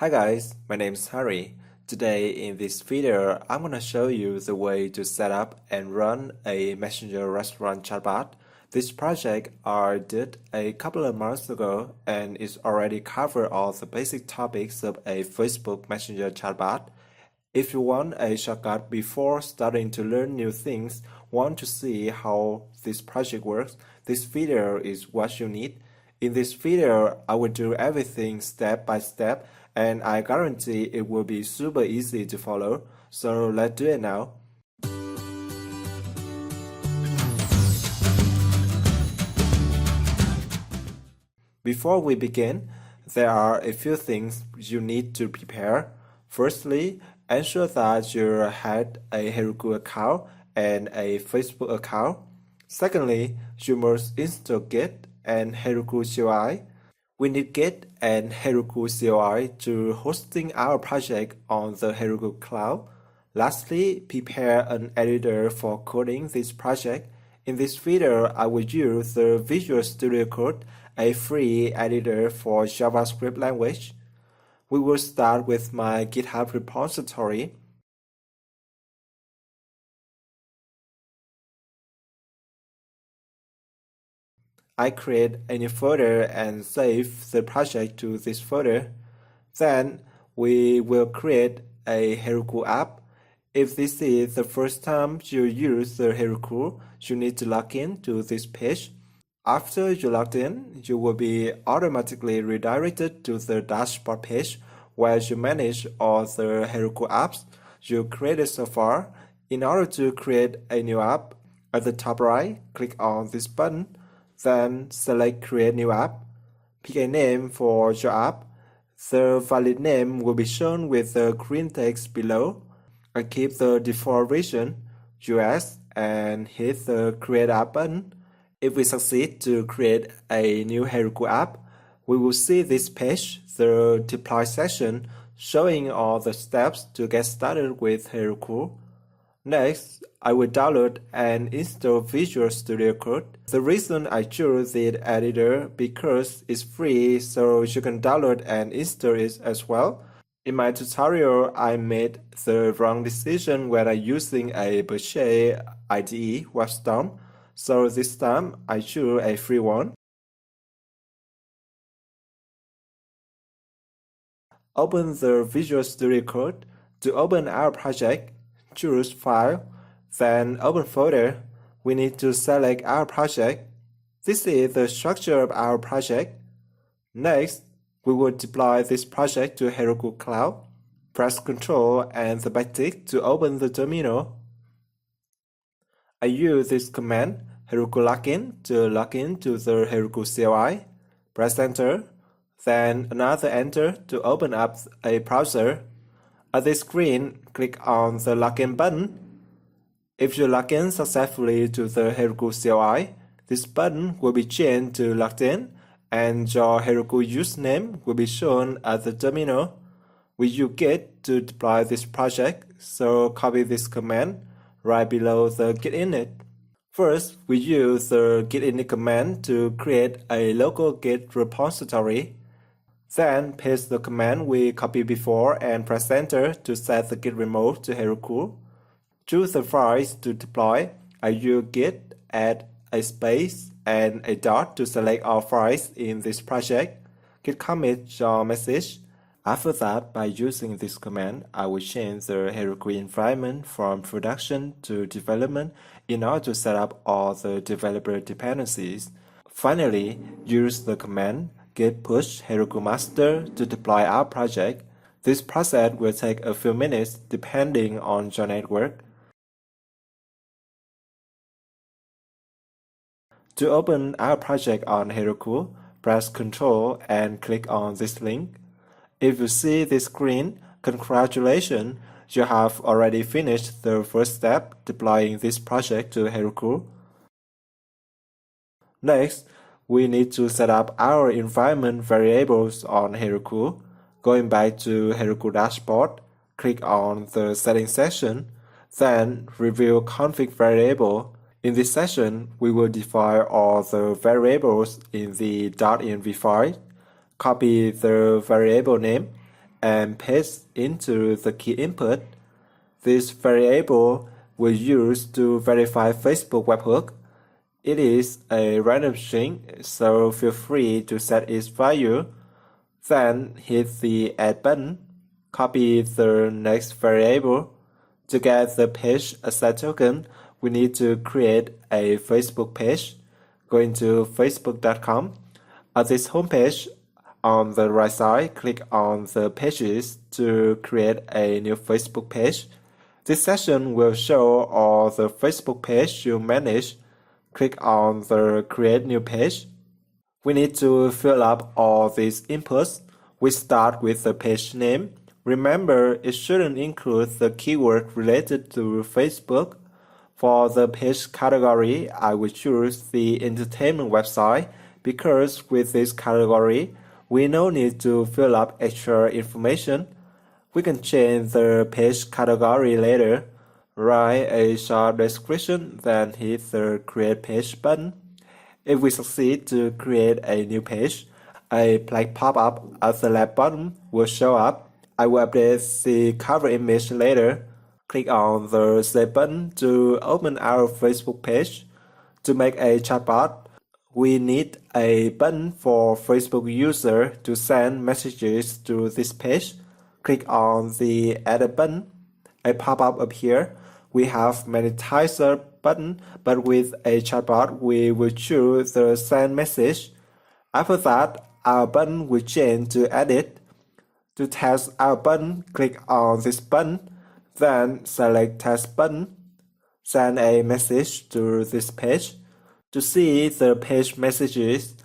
Hi guys, my name is Harry. Today in this video, I'm going to show you the way to set up and run a Messenger Restaurant Chatbot. This project I did a couple of months ago and it's already covered all the basic topics of a Facebook Messenger Chatbot. If you want a shortcut before starting to learn new things, want to see how this project works, this video is what you need. In this video, I will do everything step by step and I guarantee it will be super easy to follow. So let's do it now. Before we begin, there are a few things you need to prepare. Firstly, ensure that you had a Heroku account and a Facebook account. Secondly, you must install Git and Heroku CLI. We need Git and Heroku CLI to hosting our project on the Heroku cloud. Lastly, prepare an editor for coding this project. In this video, I will use the Visual Studio Code, a free editor for JavaScript language. We will start with my GitHub repository. I create a new folder and save the project to this folder. Then we will create a Heroku app. If this is the first time you use the Heroku, you need to log in to this page. After you logged in, you will be automatically redirected to the dashboard page where you manage all the Heroku apps you created so far. In order to create a new app, at the top right, click on this button. Then select Create New App. Pick a name for your app. The valid name will be shown with the green text below. I keep the default region, US, and hit the Create App button. If we succeed to create a new Heroku app, we will see this page, the deploy section, showing all the steps to get started with Heroku. Next, I will download and install Visual Studio Code. The reason I chose the editor because it's free, so you can download and install it as well. In my tutorial, I made the wrong decision when I using a purchase IDE WebStorm, so this time I choose a free one. Open the Visual Studio Code. To open our project, choose File, then Open Folder. We need to select our project. This is the structure of our project. Next, we will deploy this project to Heroku Cloud. Press Ctrl and the backtick to open the terminal. I use this command, Heroku login, to log in to the Heroku CLI. Press Enter, then another Enter to open up a browser. At this screen, click on the Login button. If you log in successfully to the Heroku CLI, this button will be changed to Logged In, and your Heroku username will be shown at the terminal. We use Git to deploy this project, so copy this command right below the Git init. First, we use the Git init command to create a local Git repository. Then paste the command we copied before and press Enter to set the Git remote to Heroku. Choose the files to deploy. I use Git, add a space and a dot to select all files in this project. Git commit your message. After that, by using this command, I will change the Heroku environment from production to development in order to set up all the developer dependencies. Finally, use the command git push Heroku master to deploy our project. This process will take a few minutes depending on your network. To open our project on Heroku, press Ctrl and click on this link. If you see this screen, congratulations, you have already finished the first step deploying this project to Heroku. Next, we need to set up our environment variables on Heroku. Going back to Heroku dashboard, click on the settings section, then review config variable. In this section, we will define all the variables in the .env file. Copy the variable name and paste into the key input. This variable we use to verify Facebook webhook. It is a random string, so feel free to set its value. Then hit the Add button. Copy the next variable. To get the page asset token, we need to create a Facebook page. Going to facebook.com. At this homepage, on the right side, click on the pages to create a new Facebook page. This section will show all the Facebook page you manage. Click on the Create New Page. We need to fill up all these inputs. We start with the page name. Remember, it shouldn't include the keyword related to Facebook. For the page category, I will choose the entertainment website because with this category, we no need to fill up extra information. We can change the page category later. Write a short description, then hit the Create Page button. If we succeed to create a new page, a blank pop-up at the left bottom will show up. I will update the cover image later. Click on the Save button to open our Facebook page. To make a chatbot, we need a button for Facebook user to send messages to this page. Click on the Edit button. A pop-up appears. We have many types of button, but with a chatbot, we will choose the Send Message. After that, our button will change to Edit. To test our button, click on this button, then select Test button. Send a message to this page. To see the page messages,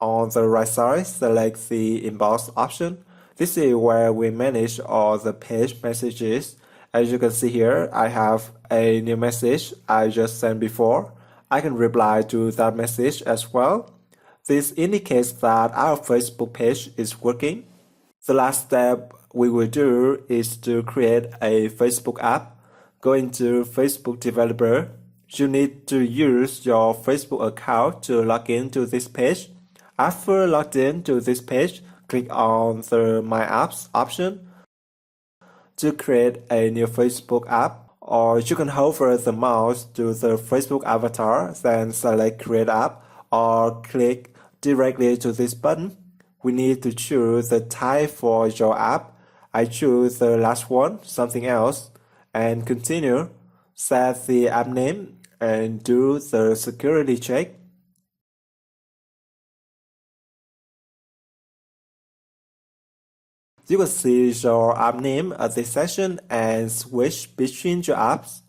on the right side, select the Inbox option. This is where we manage all the page messages. As you can see here, I have a new message I just sent before. I can reply to that message as well. This indicates that our Facebook page is working. The last step we will do is to create a Facebook app. Go into Facebook Developer. You need to use your Facebook account to log into this page. After logged in to this page, click on the My Apps option to create a new Facebook app, or you can hover the mouse to the Facebook avatar, then select Create App, or click directly to this button. We need to choose the type for your app. I choose the last one, something else, and continue. Set the app name and do the security check. You can see your app name at this section and switch between your apps.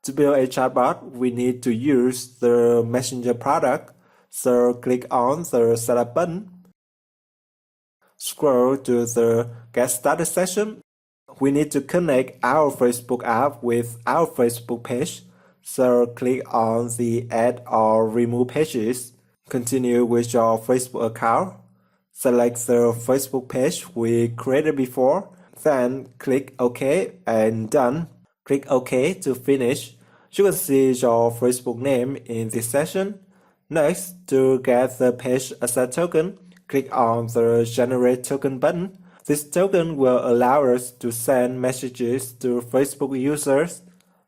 To build a chatbot, we need to use the Messenger product, so click on the Setup button. Scroll to the Get Started section. We need to connect our Facebook app with our Facebook page, so click on the Add or Remove Pages. Continue with your Facebook account. Select the Facebook page we created before, then click OK and Done. Click OK to finish. You can see your Facebook name in this section. Next, to get the page asset token, click on the Generate Token button. This token will allow us to send messages to Facebook users.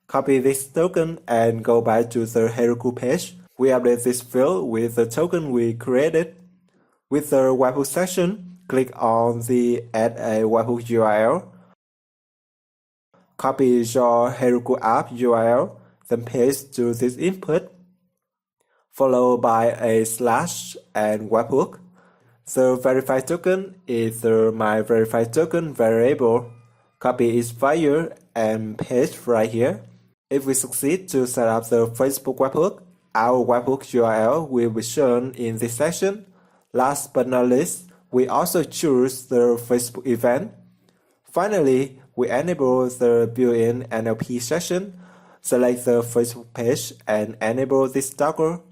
Copy this token and go back to the Heroku page. We update this field with the token we created. With the webhook section, click on the Add a webhook URL. Copy your Heroku app URL, then paste to this input, followed by a slash and webhook. The verified token is the myVerifiedToken variable. Copy its value and paste right here. If we succeed to set up the Facebook webhook, our webhook URL will be shown in this section. Last but not least, we also choose the Facebook event. Finally, we enable the built-in NLP section. Select the Facebook page and enable this toggle.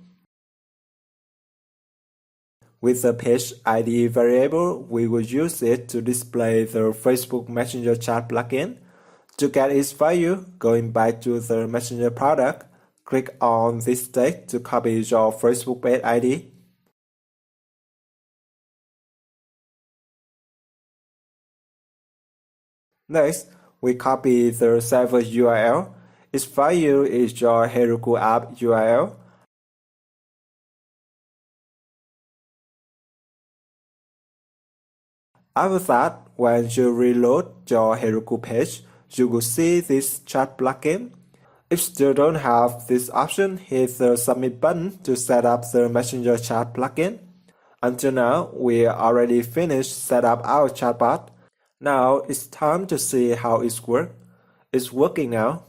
With the page ID variable, we will use it to display the Facebook Messenger Chat plugin. To get its value, going back to the Messenger product, click on this text to copy your Facebook page ID. Next, we copy the server URL. Its file is your Heroku app URL. After that, when you reload your Heroku page, you will see this chat plugin. If you don't have this option, hit the Submit button to set up the Messenger Chat plugin. Until now, we already finished set up our chatbot. Now it's time to see how it works. It's working now.